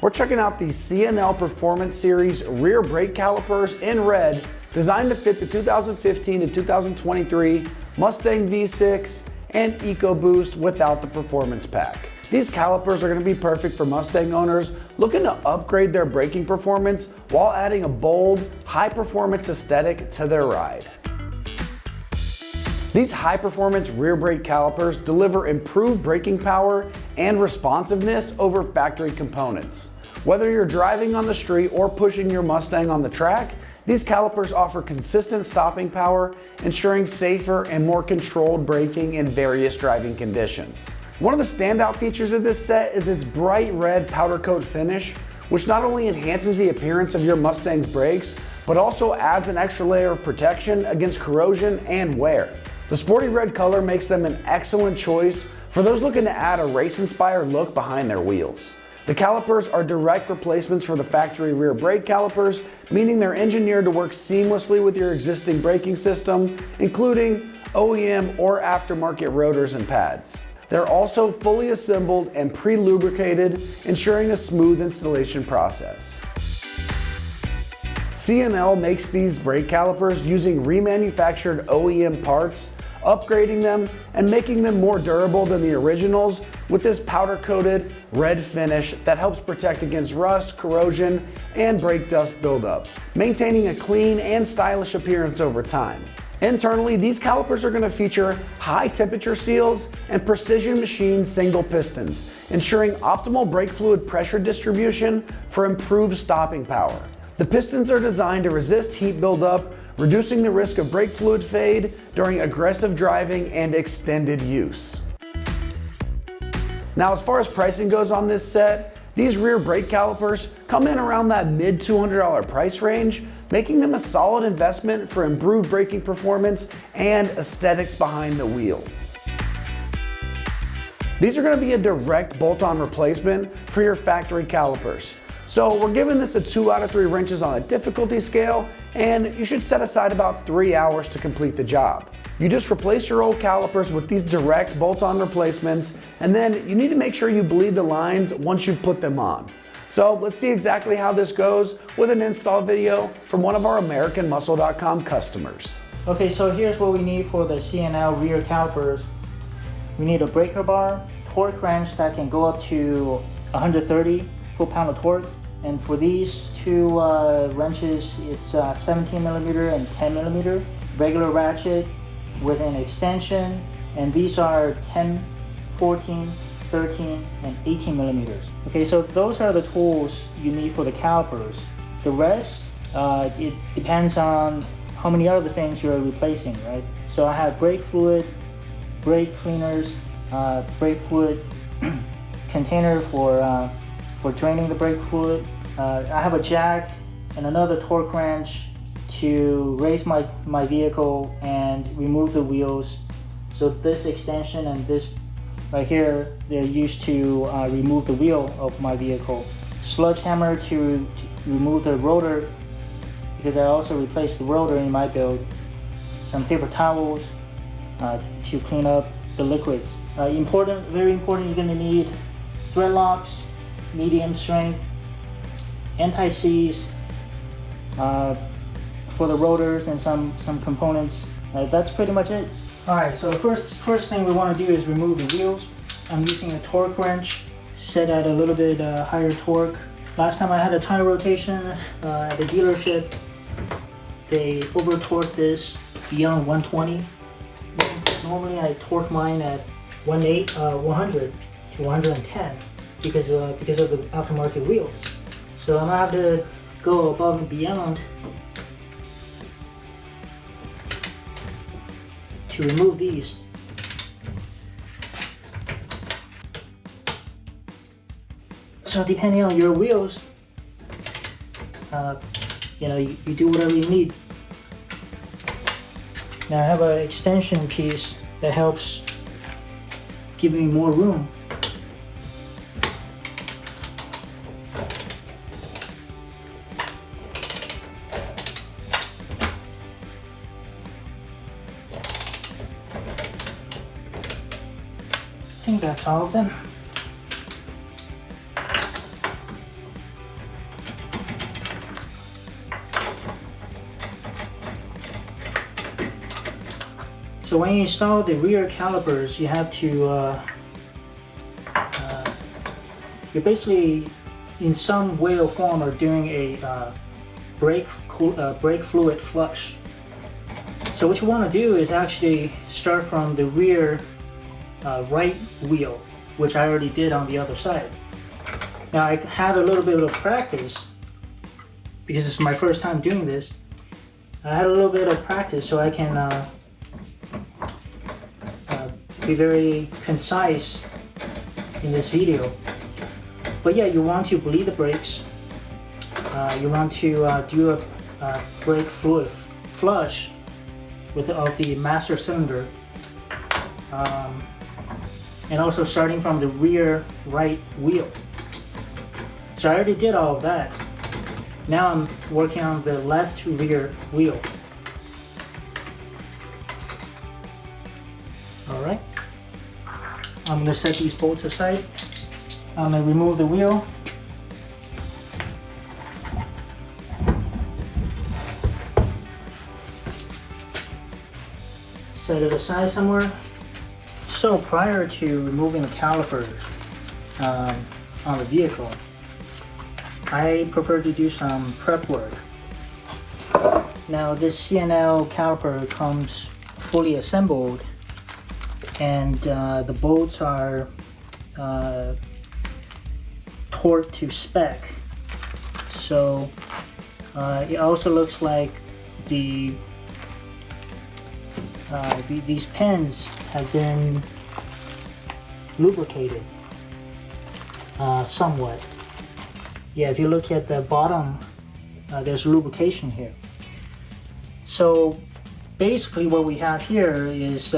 We're checking out the C&L Performance Series rear brake calipers in red, designed to fit the 2015 and 2023 Mustang V6 and EcoBoost without the performance pack. These calipers are going to be perfect for Mustang owners looking to upgrade their braking performance while adding a bold, high-performance aesthetic to their ride. These high-performance rear brake calipers deliver improved braking power and responsiveness over factory components. Whether you're driving on the street or pushing your Mustang on the track, these calipers offer consistent stopping power, ensuring safer and more controlled braking in various driving conditions. One of the standout features of this set is its bright red powder coat finish, which not only enhances the appearance of your Mustang's brakes, but also adds an extra layer of protection against corrosion and wear. The sporty red color makes them an excellent choice for those looking to add a race-inspired look behind their wheels. The calipers are direct replacements for the factory rear brake calipers, meaning they're engineered to work seamlessly with your existing braking system, including OEM or aftermarket rotors and pads. They're also fully assembled and pre-lubricated, ensuring a smooth installation process. C&L makes these brake calipers using remanufactured OEM parts, upgrading them and making them more durable than the originals with this powder-coated red finish that helps protect against rust, corrosion, and brake dust buildup, maintaining a clean and stylish appearance over time. Internally, these calipers are going to feature high temperature seals and precision machined single pistons, ensuring optimal brake fluid pressure distribution for improved stopping power. The pistons are designed to resist heat buildup, reducing the risk of brake fluid fade during aggressive driving and extended use. Now, as far as pricing goes on this set, these rear brake calipers come in around that mid $200 price range, making them a solid investment for improved braking performance and aesthetics behind the wheel. These are going to be a direct bolt-on replacement for your factory calipers. So we're giving this a 2 out of 3 wrenches on a difficulty scale, and you should set aside about 3 hours to complete the job. You just replace your old calipers with these direct bolt-on replacements, and then you need to make sure you bleed the lines once you put them on. So let's see exactly how this goes with an install video from one of our AmericanMuscle.com customers. Okay, so here's what we need for the C&L rear calipers. We need a breaker bar, torque wrench that can go up to 130 foot-pound of torque. And for these two wrenches, it's 17 millimeter and 10 millimeter. Regular ratchet with an extension, and these are 10, 14, 13, and 18 millimeters. Okay, so those are the tools you need for the calipers. The rest, it depends on how many other things you're replacing, right? So I have brake fluid, brake cleaners, brake fluid container for draining the brake fluid. I have a jack and another torque wrench to raise my vehicle and remove the wheels. So this extension and this right here, they're used to remove the wheel of my vehicle. Sludge hammer to remove the rotor, because I also replaced the rotor in my build. Some paper towels to clean up the liquids. Very important, you're gonna need thread locks, medium strength, anti-seize for the rotors and some components. That's pretty much it. Alright, so first thing we want to do is remove the wheels. I'm using a torque wrench set at a little bit higher torque. Last time I had a tire rotation at the dealership, they over-torqued this beyond 120. Normally I torque mine at 100 to 110 because of the aftermarket wheels. So I'm gonna have to go above and beyond to remove these. So depending on your wheels, you do whatever you need. Now I have an extension piece that helps give me more room. I think that's all of them. So when you install the rear calipers, you have to, you're basically in some way or form are doing a brake fluid flush. So what you want to do is actually start from the rear right wheel, which I already did on the other side. Now I had a little bit of practice because it's my first time doing this. I had a little bit of practice so I can be very concise in this video. But yeah, you want to bleed the brakes. You want to do a brake fluid flush of the master cylinder. And also starting from the rear right wheel. So I already did all of that. Now I'm working on the left rear wheel. Alright. I'm going to set these bolts aside. I'm going to remove the wheel. Set it aside somewhere. So prior to removing the calipers on the vehicle, I prefer to do some prep work. Now this C&L caliper comes fully assembled, and the bolts are torqued to spec. So it also looks like these pins have been lubricated somewhat. Yeah, if you look at the bottom, there's lubrication here. So basically what we have here is,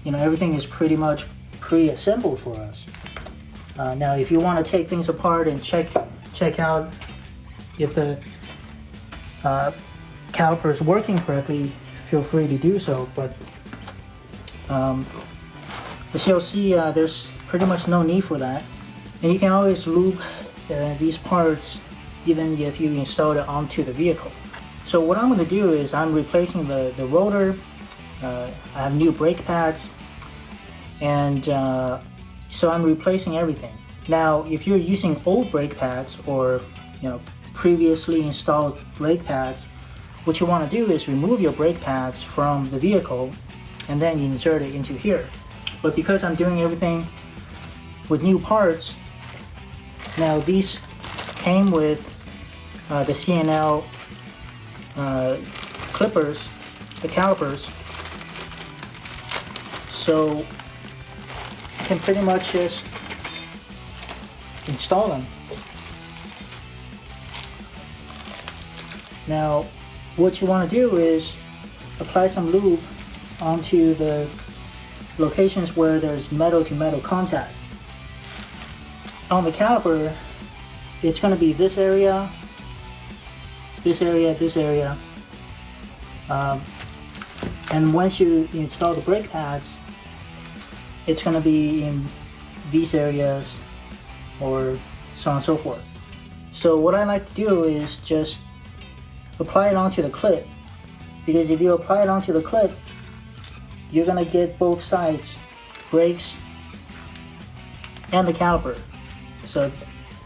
everything is pretty much pre-assembled for us. Now if you want to take things apart and check out if the caliper is working correctly, feel free to do so. But as you'll see, there's pretty much no need for that. And you can always lube these parts even if you install it onto the vehicle. So what I'm going to do is I'm replacing the rotor. I have new brake pads, and so I'm replacing everything. Now if you're using old brake pads or previously installed brake pads, what you want to do is remove your brake pads from the vehicle and then insert it into here. But because I'm doing everything with new parts, now these came with the C&L clippers, the calipers, so you can pretty much just install them. Now what you want to do is apply some lube onto the locations where there's metal to metal contact. On the caliper, it's going to be this area, this area, this area, and once you install the brake pads, it's going to be in these areas, or so on and so forth. So what I like to do is just apply it onto the clip, because if you apply it onto the clip, you're going to get both sides, brakes and the caliper. So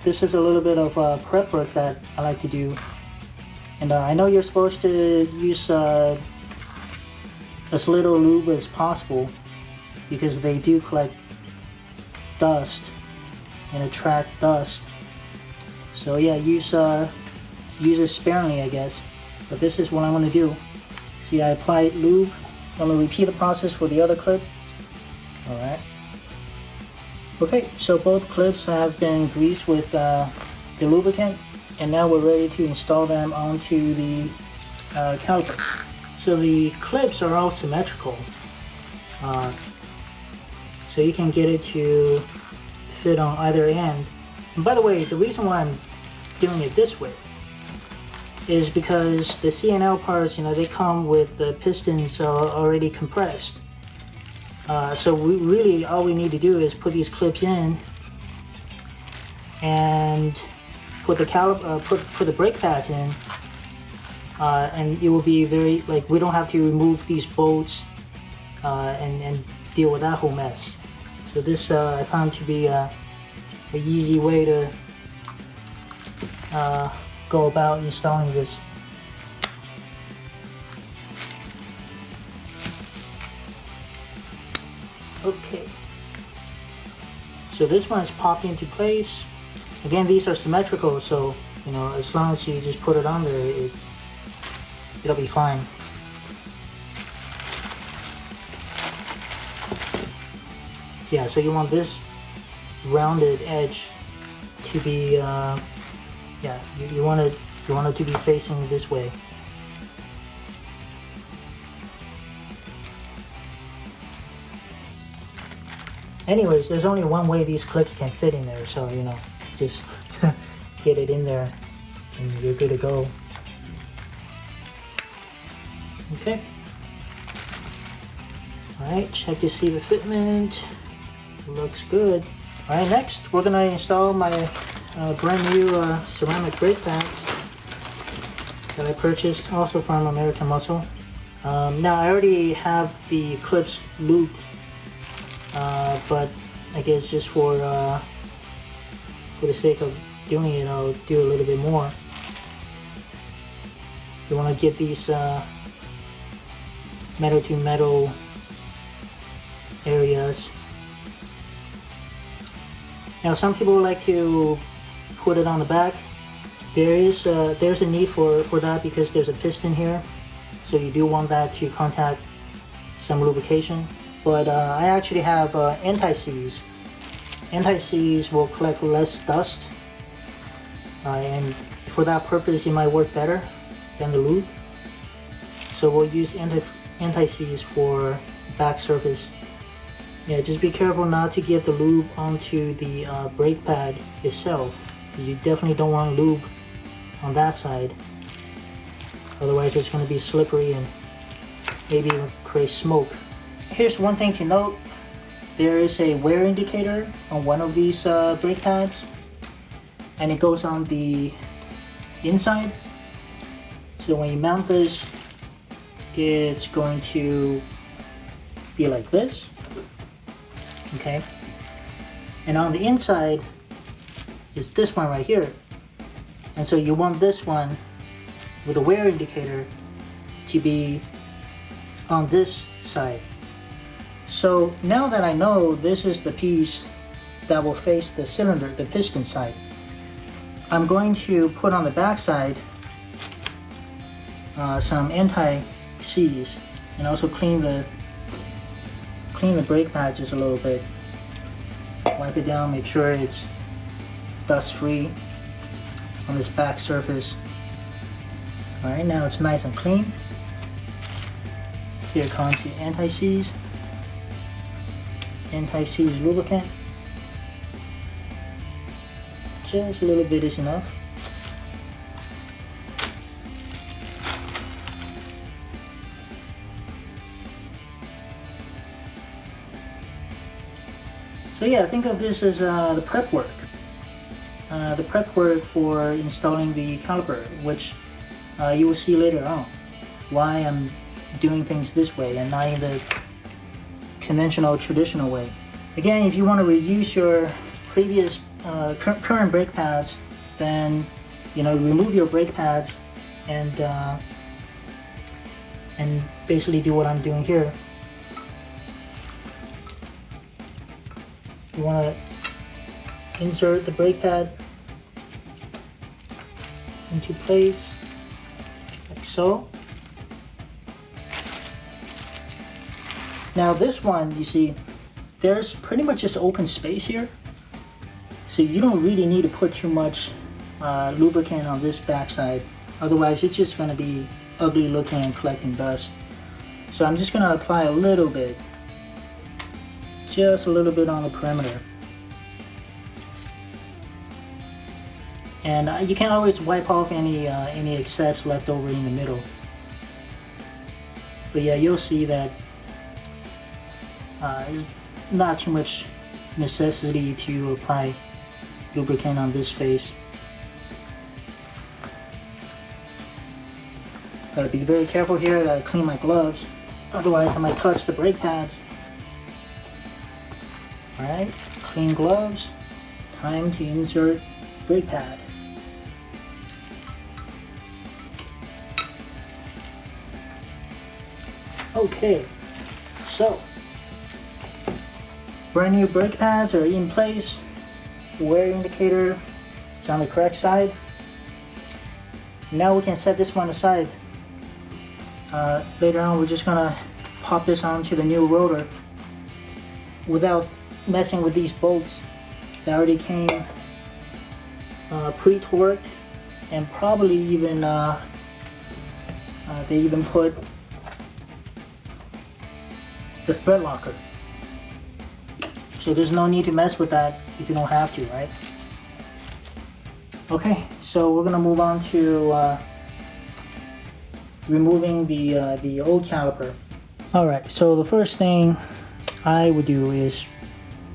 this is a little bit of prep work that I like to do. And I know you're supposed to use as little lube as possible, because they do collect dust and attract dust. So yeah, use it sparingly, I guess. But this is what I'm going to do. See, I applied lube. I'm going to repeat the process for the other clip. Alright. Okay, so both clips have been greased with the lubricant, and now we're ready to install them onto the caliper. So the clips are all symmetrical, so you can get it to fit on either end. And by the way, the reason why I'm doing it this way is because the C&L parts, they come with the pistons already compressed. So really all we need to do is put these clips in and put the put the brake pads in, and it will be very, we don't have to remove these bolts and deal with that whole mess. So this I found to be an easy way to go about installing this. Okay, so this one's popped into place. Again, these are symmetrical, so you know, as long as you just put it on there, it'll be fine. So yeah, so you want this rounded edge to be, yeah, you want it to be facing this way. Anyways, there's only one way these clips can fit in there, so you know, just get it in there and you're good to go. Okay. Alright, check to see the fitment. Looks good. Alright, next we're gonna install my brand new ceramic brake pads that I purchased also from American Muscle. Now I already have the clips lubed, but I guess just for the sake of doing it, I'll do a little bit more. You want to get these metal to metal areas. Now some people like to put it on the back. There's a need for that because there's a piston here, so you do want that to contact some lubrication. But I actually have anti-seize. Anti-seize will collect less dust, and for that purpose it might work better than the lube. So we'll use anti-seize for back surface. Yeah, just be careful not to get the lube onto the brake pad itself, because you definitely don't want lube on that side. Otherwise it's going to be slippery and maybe even create smoke. Here's one thing to note. There is a wear indicator on one of these brake pads, and it goes on the inside. So when you mount this, it's going to be like this. Okay, and on the inside is this one right here, and so you want this one with a wear indicator to be on this side. So now that I know this is the piece that will face the cylinder, the piston side, I'm going to put on the back side some anti-seize and also clean the brake pad just a little bit. Wipe it down, make sure it's dust free on this back surface. Alright, now it's nice and clean. Here comes the anti-seize. Anti-seize lubricant. Just a little bit is enough. So yeah, think of this as the prep work. The prep work for installing the caliper, which you will see later on. Why I'm doing things this way and not in the conventional, traditional way. Again, if you want to reuse your previous current brake pads, then you know, remove your brake pads and basically do what I'm doing here. You want to insert the brake pad into place like so. Now this one, you see, there's pretty much just open space here, so you don't really need to put too much lubricant on this backside, otherwise it's just going to be ugly looking and collecting dust. So I'm just going to apply a little bit, just a little bit on the perimeter. And you can always wipe off any excess left over in the middle. But yeah, you'll see that there's not too much necessity to apply lubricant on this face. Gotta be very careful here, gotta clean my gloves. Otherwise, I might touch the brake pads. Alright, clean gloves. Time to insert brake pad. Okay, so brand new brake pads are in place. Wear indicator is on the correct side. Now we can set this one aside. Later on, we're just gonna pop this onto the new rotor without messing with these bolts that already came pre-torqued, and probably even they even put the thread locker. So there's no need to mess with that if you don't have to, right? Okay, so we're gonna move on to removing the old caliper. All right, so the first thing I would do is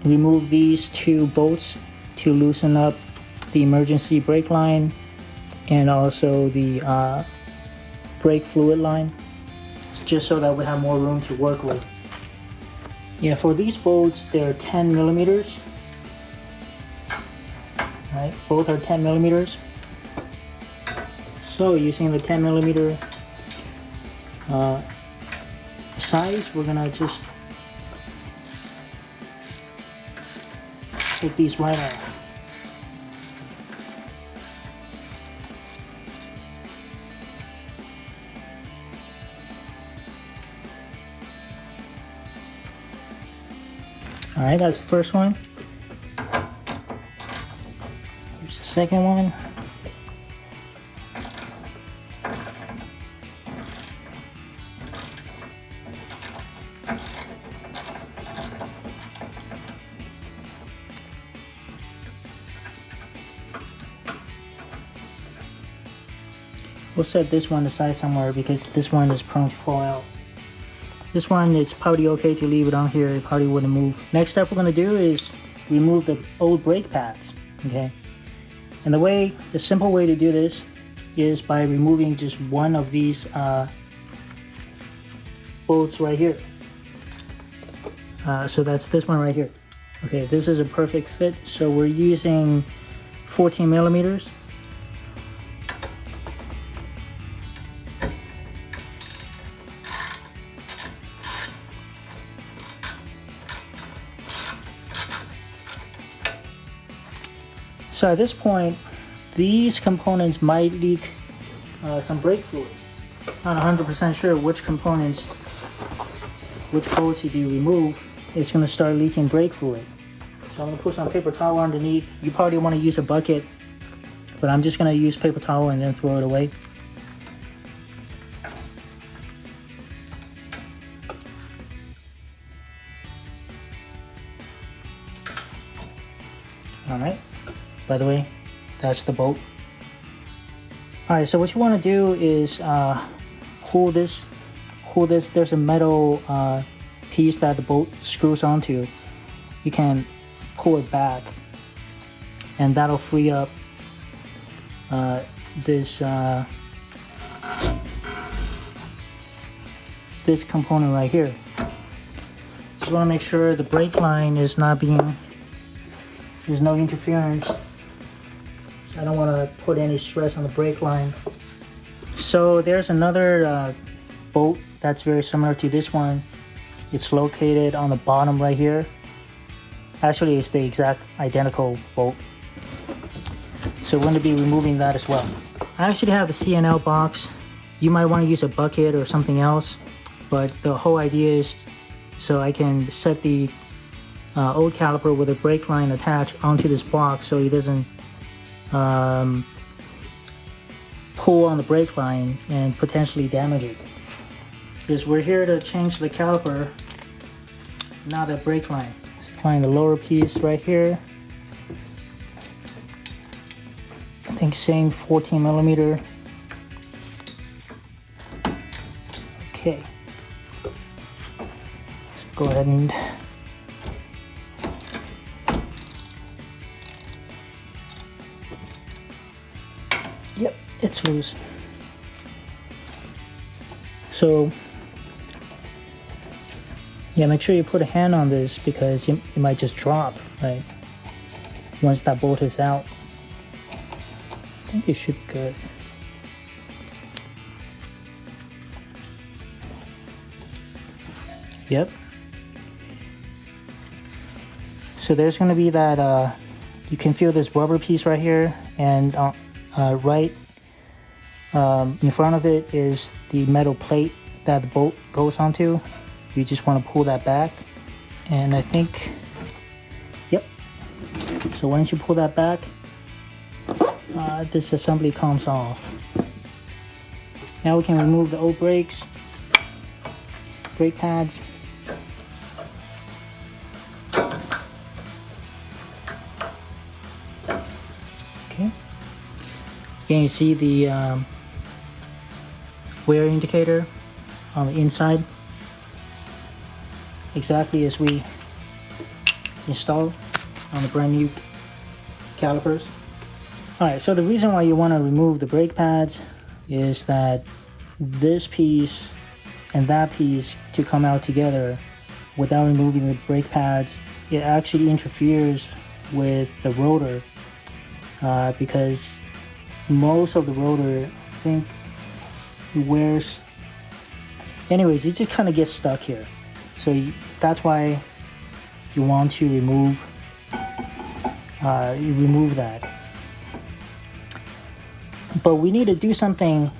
remove these two bolts to loosen up the emergency brake line and also the brake fluid line, just so that we have more room to work with. Yeah, for these bolts, they're 10 millimeters. Right, both are 10 millimeters. So using the 10 millimeter size, we're gonna just take these right off. Alright, that's the first one. Here's the second one. We'll set this one aside somewhere because this one is prone to fall out. This one, it's probably okay to leave it on here. It probably wouldn't move. Next step we're going to do is remove the old brake pads. Okay. And the simple way to do this is by removing just one of these bolts right here. So that's this one right here. Okay, this is a perfect fit. So we're using 14 millimeters. So at this point, these components might leak some brake fluid. Not 100% sure which components, which bolts if you remove, it's going to start leaking brake fluid. So I'm going to put some paper towel underneath. You probably want to use a bucket, but I'm just going to use paper towel and then throw it away. Alright. By the way, that's the bolt. Alright, so what you want to do is hold this. There's a metal piece that the bolt screws onto. You can pull it back, and that'll free up this component right here. Just want to make sure the brake line is not being, there's no interference. I don't want to put any stress on the brake line. So there's another bolt that's very similar to this one. It's located on the bottom right here. Actually, it's the exact identical bolt. So we're going to be removing that as well. I actually have the C&L box. You might want to use a bucket or something else, but the whole idea is so I can set the old caliper with a brake line attached onto this box so it doesn't pull on the brake line and potentially damage it. Because we're here to change the caliper, not the brake line. Find the lower piece right here. I think same 14 millimeter. Okay. So go ahead and yep, it's loose. So Yeah, make sure you put a hand on this because it might just drop, right? Once that bolt is out. I think it should be good. Yep. So there's going to be that, you can feel this rubber piece right here, and right in front of it is the metal plate that the bolt goes onto. You just want to pull that back, and I think, yep. So once you pull that back, this assembly comes off. Now we can remove the old brakes, brake pads. Okay. Again, you see the wear indicator on the inside, exactly as we installed on the brand new calipers. Alright, so the reason why you want to remove the brake pads is that this piece and that piece to come out together without removing the brake pads, it actually interferes with the rotor, because most of the rotor, I think, wears. Anyways, it just kind of gets stuck here. So that's why you want to remove that. But we need to do something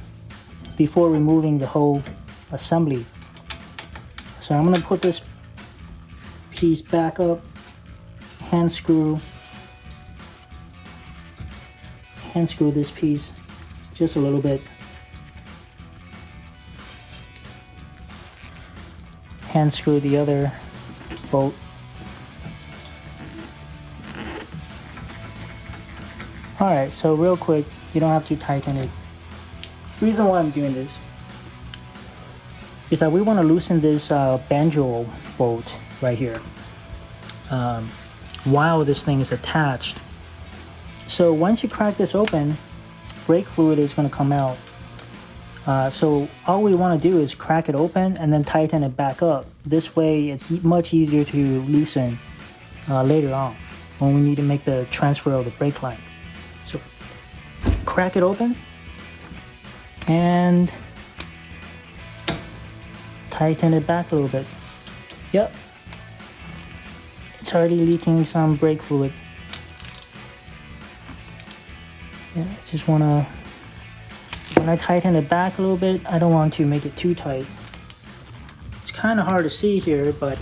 before removing the whole assembly. So I'm going to put this piece back up, hand screw this piece just a little bit. Hand screw the other bolt. Alright, so real quick, you don't have to tighten it. The reason why I'm doing this is that we want to loosen this banjo bolt right here while this thing is attached. So once you crack this open, brake fluid is going to come out. So all we want to do is crack it open and then tighten it back up. This way it's much easier to loosen later on when we need to make the transfer of the brake line. So crack it open and tighten it back a little bit. Yep, it's already leaking some brake fluid. Yeah, just want to, when I tighten it back a little bit, I don't want to make it too tight. It's kind of hard to see here, but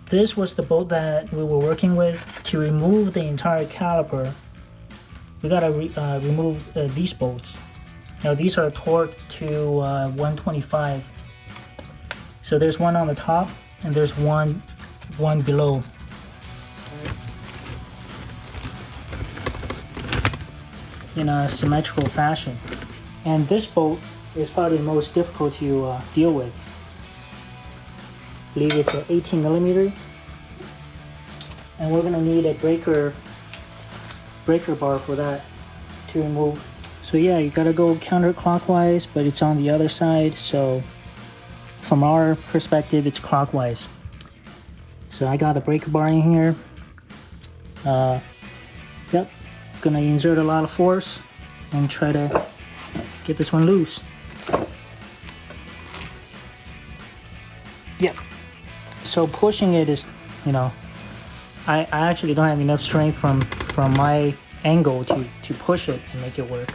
this was the bolt that we were working with. To remove the entire caliper, we gotta remove these bolts. Now these are torqued to 125. So there's one on the top and there's one below. In a symmetrical fashion. And this bolt is probably the most difficult to deal with. I believe it's an 18 millimeter. And we're gonna need a breaker bar for that to remove. So yeah, you gotta go counterclockwise, but it's on the other side. So from our perspective, it's clockwise. So I got a breaker bar in here. Yep. Gonna insert a lot of force and try to get this one loose. Yep. So pushing it is, you know, I actually don't have enough strength from my angle to push it and make it work.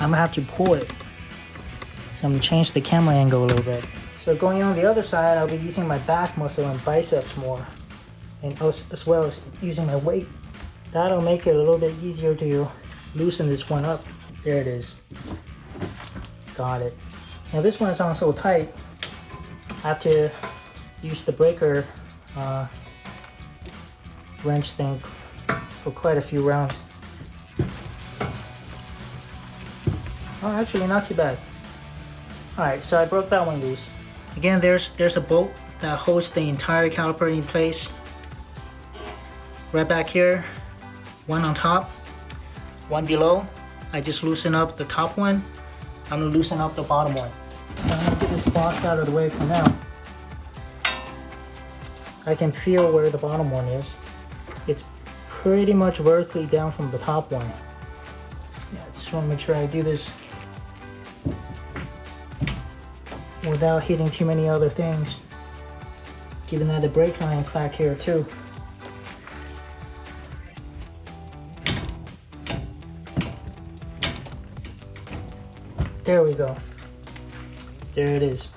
I'm gonna have to pull it. So I'm gonna change the camera angle a little bit. So going on the other side, I'll be using my back muscle and biceps more, and as well as using my weight. That'll make it a little bit easier to loosen this one up. There it is. Got it. Now this one's on so tight, I have to use the breaker wrench thing for quite a few rounds. Oh, actually not too bad. Alright, so I broke that one loose. Again, there's a bolt that holds the entire caliper in place. Right back here. One on top, one below. I just loosen up the top one. I'm gonna loosen up the bottom one. I'm gonna get this box out of the way for now. I can feel where the bottom one is. It's pretty much vertically down from the top one. Yeah, I just want to make sure I do this without hitting too many other things, given that the brake line's back here too. There we go. There it is.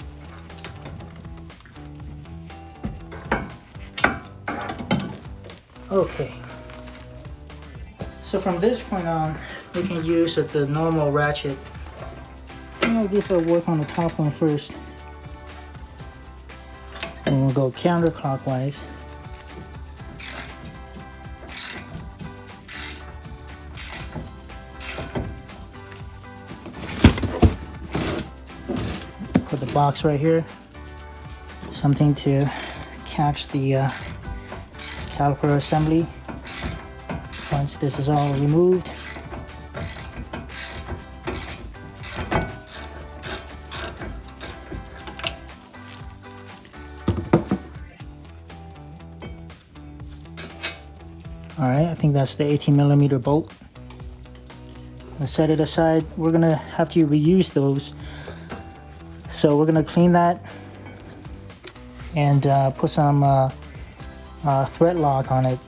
Okay. So from this point on, we can use the normal ratchet. I guess I'll work on the top one first. And we'll go counterclockwise. Put the box right here. Something to catch the caliper assembly. Once this is all removed, alright, I think that's the 18mm bolt. I'm gonna set it aside. We're gonna have to reuse those, so we're gonna clean that and put some thread lock on it.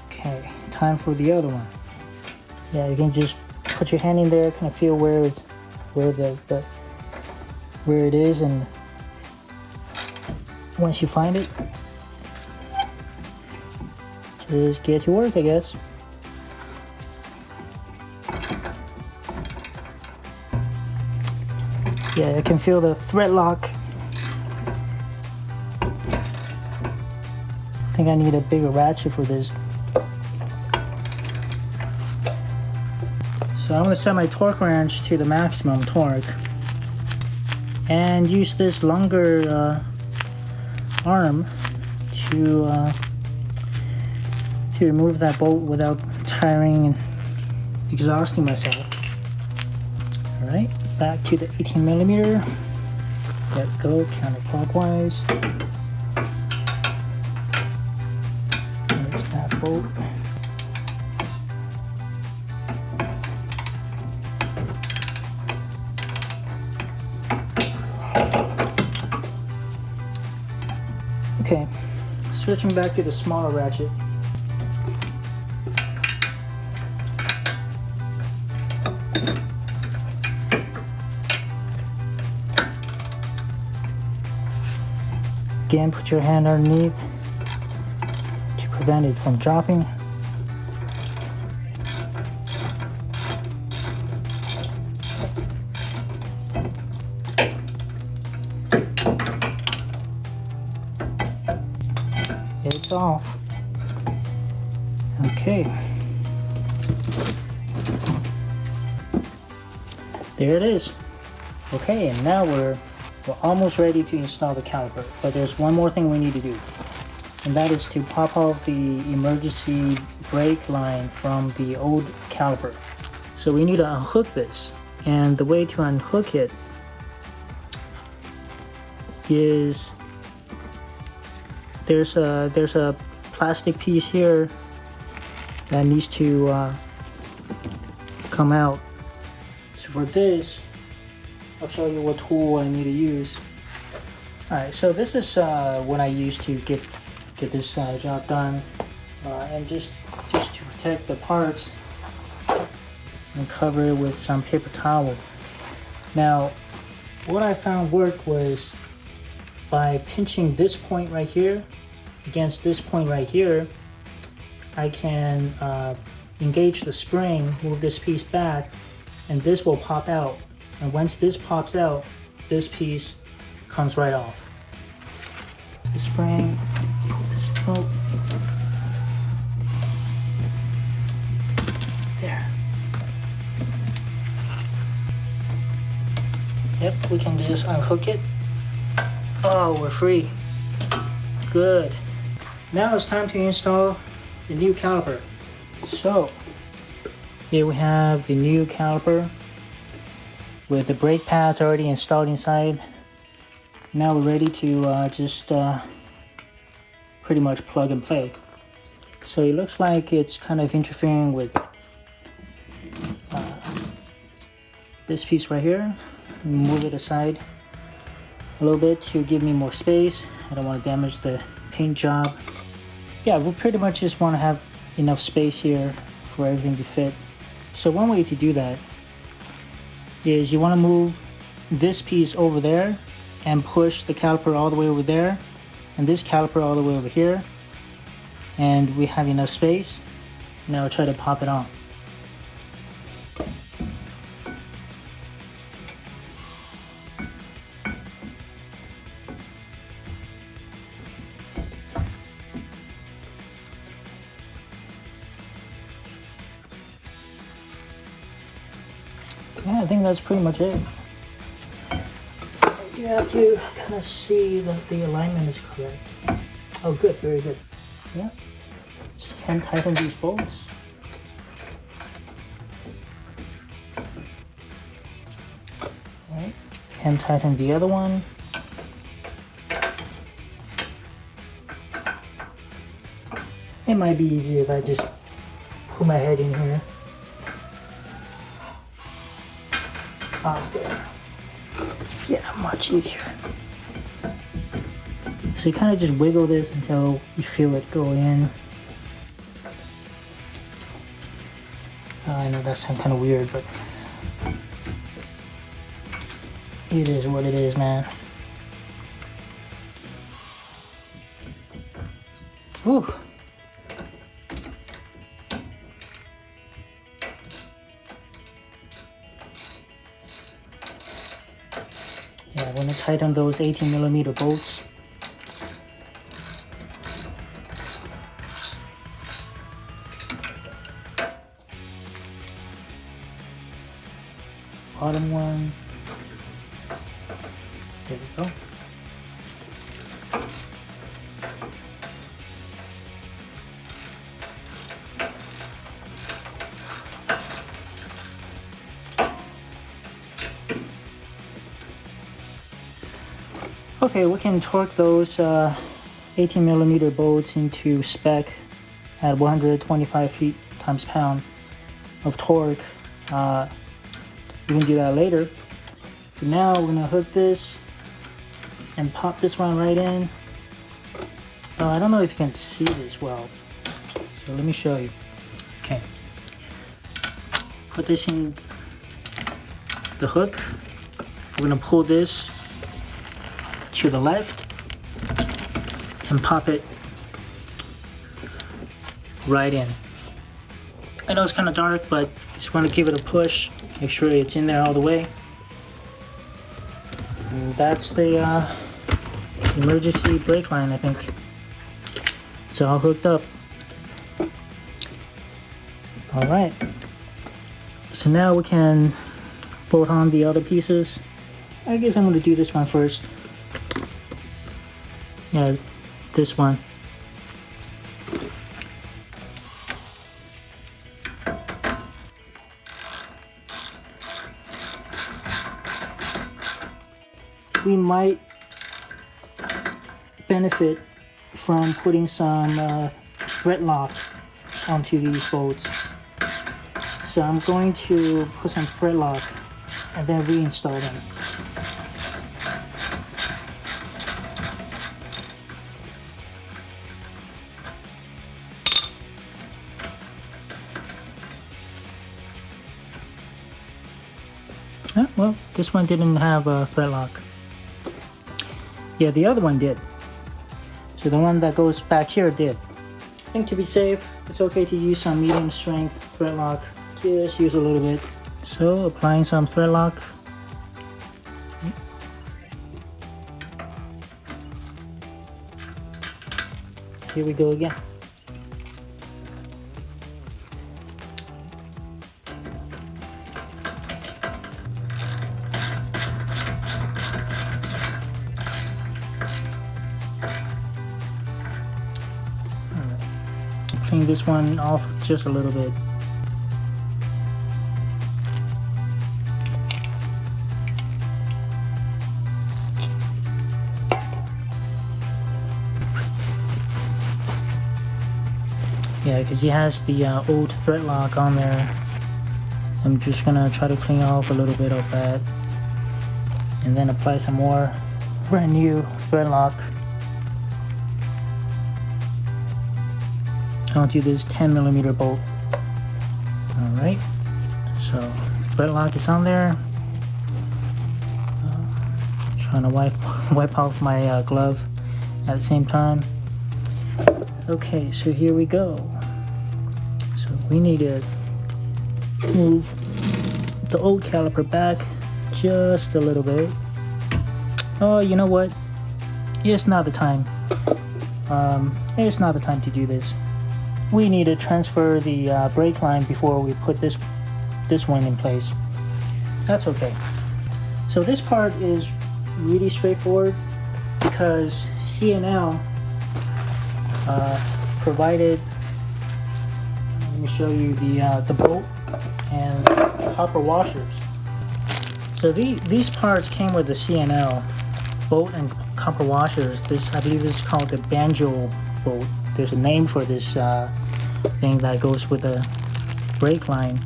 Okay, time for the other one. Yeah, you can just put your hand in there, kind of feel where it's where it is, and once you find it, just get to work, I guess. Yeah, I can feel the thread lock. I think I need a bigger ratchet for this. So I'm going to set my torque wrench to the maximum torque and use this longer arm to remove that bolt without tiring and exhausting myself. Alright, back to the 18mm. Let go counterclockwise. There's that bolt. Okay, switching back to the smaller ratchet. Again, put your hand underneath to prevent it from dropping. It's off. Okay. There it is. Okay, and now we're almost ready to install the caliper, but there's one more thing we need to do, and that is to pop off the emergency brake line from the old caliper. So we need to unhook this, and the way to unhook it is there's a plastic piece here that needs to come out. So for this, I'll show you what tool I need to use. Alright, so this is what I use to get this job done, and just to protect the parts and cover it with some paper towel. Now, what I found worked was by pinching this point right here against this point right here, I can engage the spring, move this piece back, and this will pop out. And once this pops out, this piece comes right off. The spring, pull this out. There. Yep, we can just unhook it. Oh, we're free. Good. Now it's time to install the new caliper. So, here we have the new caliper with the brake pads already installed inside. Now we're ready to just pretty much plug and play. So it looks like it's kind of interfering with this piece right here. Move it aside a little bit to give me more space. I don't want to damage the paint job. Yeah, we pretty much just want to have enough space here for everything to fit. So one way to do that is you want to move this piece over there and push the caliper all the way over there, and this caliper all the way over here, and we have enough space. Now try to pop it on. Yeah, I think that's pretty much it. You have to kind of see that the alignment is correct. Oh, good, very good. Yeah, just hand tighten these bolts. All right, hand tighten the other one. It might be easier if I just put my head in here. There. Yeah, much easier. So you kind of just wiggle this until you feel it go in. I know that sounds kind of weird, but it is what it is, man. Whew. Yeah, I want to tighten those 18mm bolts. Bottom one. There we go. Okay, we can torque those 18mm bolts into spec at 125 feet/pound of torque. We can do that later. For now, we're gonna hook this and pop this one right in. I don't know if you can see this well, so let me show you. Okay, put this in the hook. We're gonna pull this to the left and pop it right in. I know it's kind of dark, but just want to give it a push, make sure it's in there all the way. And that's the emergency brake line, I think. It's all hooked up. All right, so now we can bolt on the other pieces. I guess I'm going to do this one first. Yeah, this one. We might benefit from putting some thread lock onto these bolts. So I'm going to put some thread lock and then reinstall them. Well, this one didn't have a thread lock. Yeah, the other one did. So the one that goes back here did. I think to be safe, it's okay to use some medium strength thread lock. Just use a little bit. So applying some thread lock. Here we go again. Clean this one off just a little bit. Yeah, because he has the old thread lock on there. I'm just gonna try to clean off a little bit of that and then apply some more brand new thread lock. Onto this 10mm bolt. Alright, so thread lock is on there. Trying to wipe off my glove at the same time. Okay, so here we go. So we need to move the old caliper back just a little bit. Oh, you know what? It's not the time. It's not the time to do this. We need to transfer the brake line before we put this one in place. That's okay. So this part is really straightforward because C&L provided, let me show you the bolt and copper washers. So these parts came with the C&L bolt and copper washers. This, I believe this is called the banjo bolt. There's a name for this thing that goes with the brake line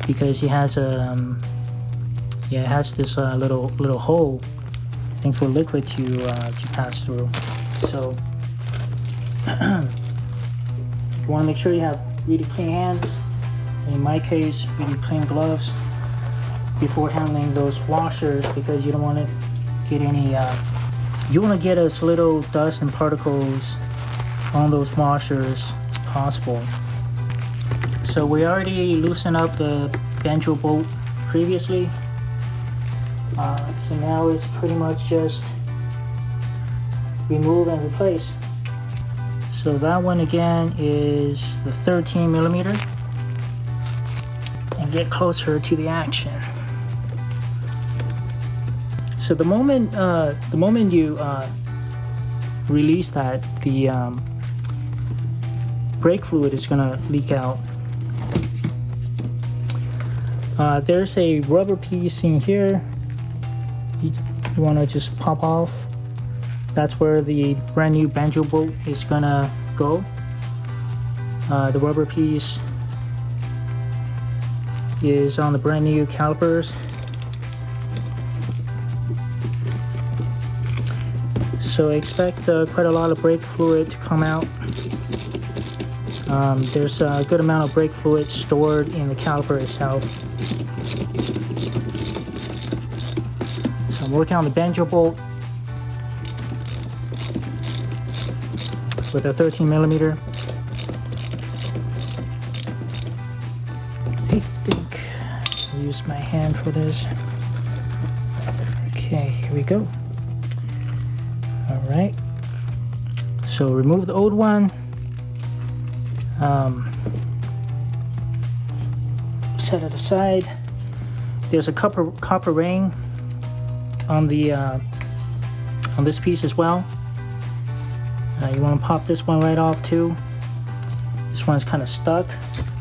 because it has a it has this little hole, I think, for liquid to pass through. So you want to make sure you have really clean hands. In my case, really clean gloves before handling those washers because you don't want to get any. You want to get as little dust and particles on those washers as possible. So we already loosened up the banjo bolt previously. So now it's pretty much just remove and replace. So that one again is the 13mm, and get closer to the action. So the moment you release that, the brake fluid is gonna leak out. There's a rubber piece in here. You want to just pop off. That's where the brand new banjo bolt is gonna go. The rubber piece is on the brand new calipers. So expect quite a lot of brake fluid to come out. There's a good amount of brake fluid stored in the caliper itself. So I'm working on the banjo bolt with a 13mm. I think I'll use my hand for this. Okay, here we go. Alright, so remove the old one. Set it aside. There's a copper ring on the on this piece as well. You want to pop this one right off too. This one's kind of stuck.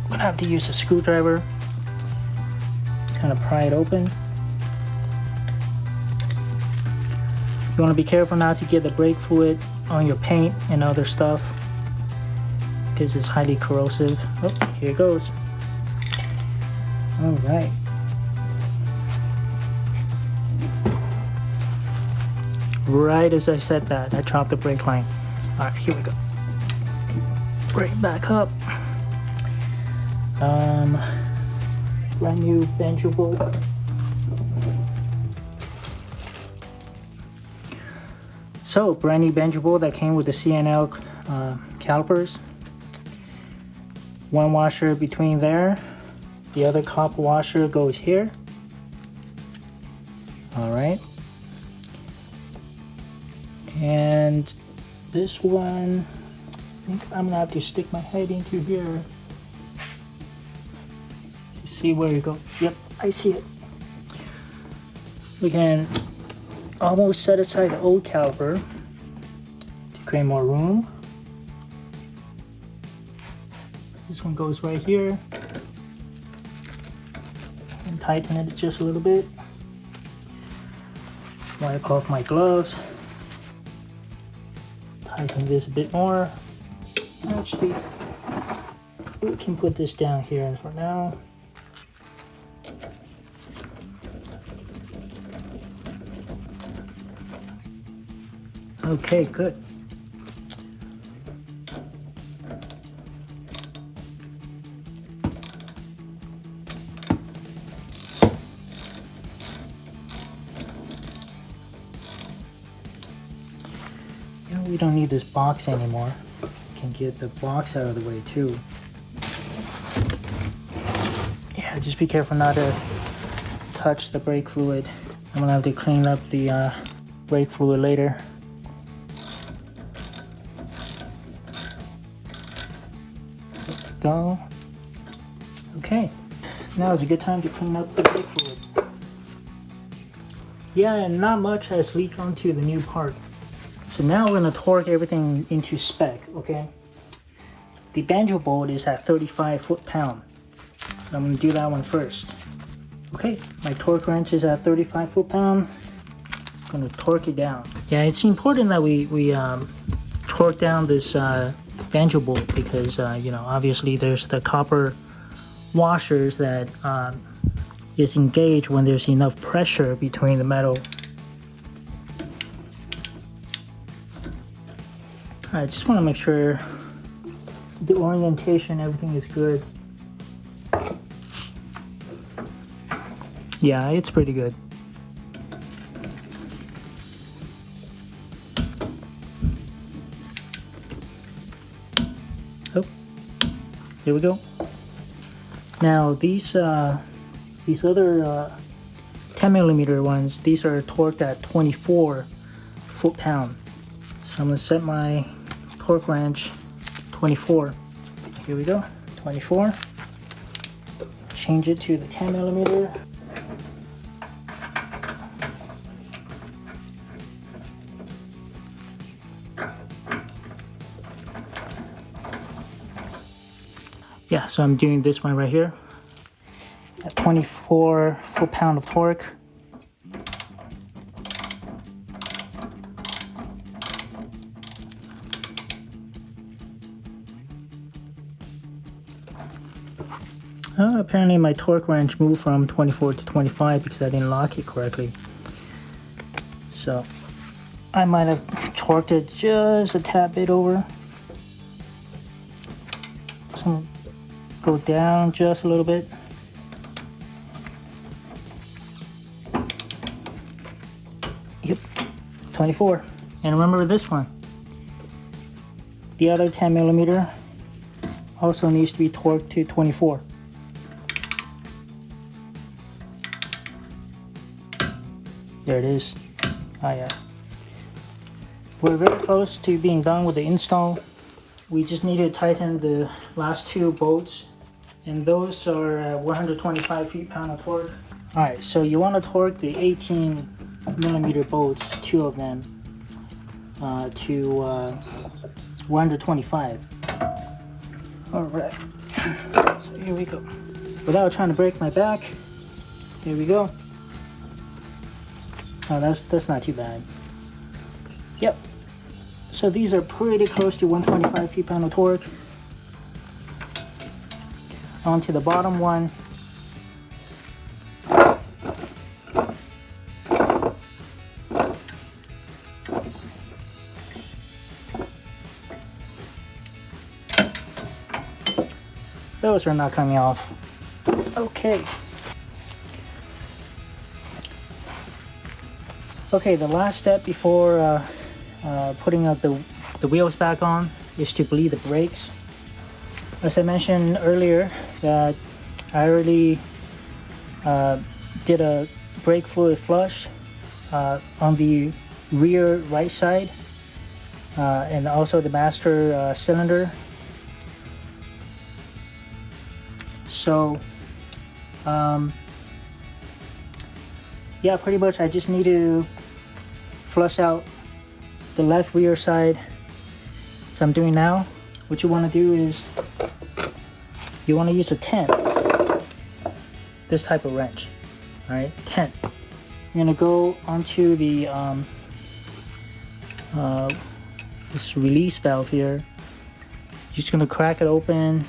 I'm gonna have to use a screwdriver to kind of pry it open. You want to be careful not to get the brake fluid on your paint and other stuff because it's highly corrosive. Oh, here it goes. All right. Right as I said that, I chopped the brake line. All right, here we go. Brake back up. Brand new banjo bolt. So, brand new banjo bolt that came with the C&L calipers. One washer between there. The other copper washer goes here. Alright. And this one, I think I'm gonna have to stick my head into here to see where it goes. Yep, I see it. We can almost set aside the old caliper to create more room. This one goes right here. And tighten it just a little bit. Wipe off my gloves. Tighten this a bit more. Actually, we can put this down here for now. Okay, good. You know, we don't need this box anymore. We can get the box out of the way too. Yeah, just be careful not to touch the brake fluid. I'm gonna have to clean up the brake fluid later. Go. Okay, now is a good time to clean up the brake fluid. Yeah, and not much has leaked onto the new part. So now we're gonna torque everything into spec, okay? The banjo bolt is at 35 foot-pound. So I'm gonna do that one first. Okay, my torque wrench is at 35 foot-pound. I'm gonna torque it down. Yeah, it's important that we torque down this banjo bolt because you know, obviously there's the copper washers that is engaged when there's enough pressure between the metal. I just want to make sure the orientation, everything is good. Yeah, it's pretty good. Oh, here we go. Now these other 10mm ones, these are torqued at 24 foot-pound. So I'm gonna set my torque wrench 24. Here we go, 24. Change it to the 10mm. Yeah, so I'm doing this one right here at 24 foot-pound of torque. Apparently my torque wrench moved from 24 to 25 because I didn't lock it correctly. So I might have torqued it just a tad bit over. So go down just a little bit. Yep, 24. And remember this one. The other 10mm also needs to be torqued to 24. There it is. Oh yeah. We're very close to being done with the install. We just need to tighten the last two bolts, and those are 125 foot-pound of torque. Alright, so you want to torque the 18mm bolts, two of them, to 125. Alright, so here we go. Without trying to break my back, here we go. Oh, that's not too bad. Yep. So these are pretty close to 125 foot-pound of torque. Onto the bottom one. Those are not coming off. Okay. Okay, the last step before putting up the wheels back on is to bleed the brakes. As I mentioned earlier, that I already did a brake fluid flush on the rear right side and also the master cylinder. So yeah, pretty much I just need to flush out the left rear side. So I'm doing now. What you want to do is you want to use a 10, this type of wrench. All right, 10. You're gonna go onto the this release valve here. You're just gonna crack it open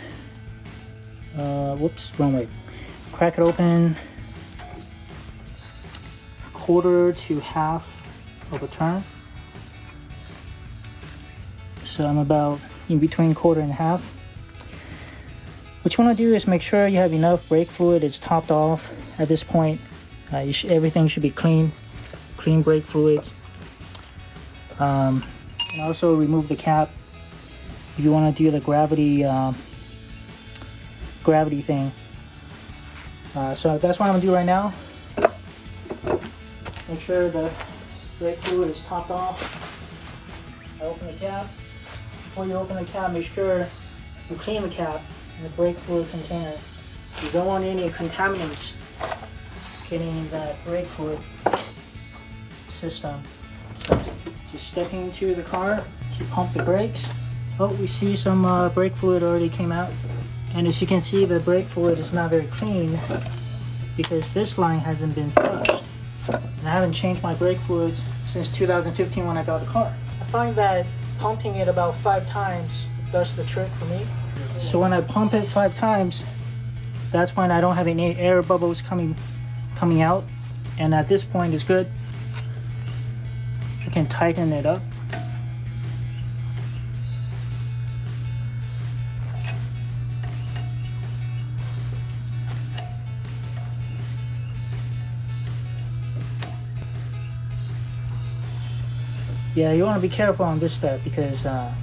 whoops, wrong way. Crack it open, quarter to half of a turn. So I'm about in between quarter and half. What you want to do is make sure you have enough brake fluid. It's topped off at this point. Everything should be clean brake fluids. And also remove the cap if you want to do the gravity thing. So that's what I'm gonna do right now. Make sure the brake fluid is topped off. I open the cap. Before you open the cap, make sure you clean the cap and the brake fluid container. You don't want any contaminants getting in that brake fluid system. So just stepping into the car to pump the brakes. Oh, we see some brake fluid already came out. And as you can see, the brake fluid is not very clean because this line hasn't been flushed. And I haven't changed my brake fluids since 2015 when I got the car. I find that pumping it about 5 times does the trick for me. So when I pump it 5 times, that's when I don't have any air bubbles coming out. And at this point it's good. I can tighten it up. Yeah, you want to be careful on this step because I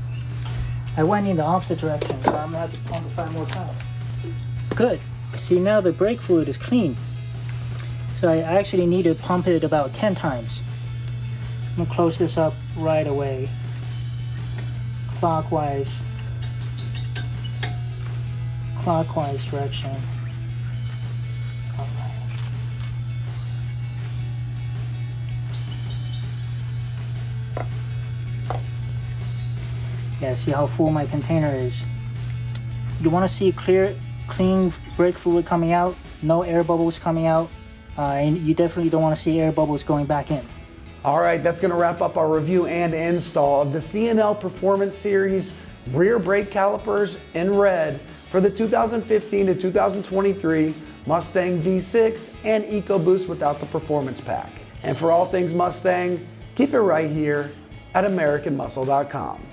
went in the opposite direction, so I'm going to have to pump it 5 more times. Good. See, now the brake fluid is clean. So I actually need to pump it about 10 times. I'm going to close this up right away. Clockwise direction. Yeah, see how full my container is. You want to see clean brake fluid coming out, no air bubbles coming out, and you definitely don't want to see air bubbles going back in. All right, that's going to wrap up our review and install of the C&L Performance Series rear brake calipers in red for the 2015 to 2023 Mustang V6 and EcoBoost without the Performance Pack. And for all things Mustang, keep it right here at AmericanMuscle.com.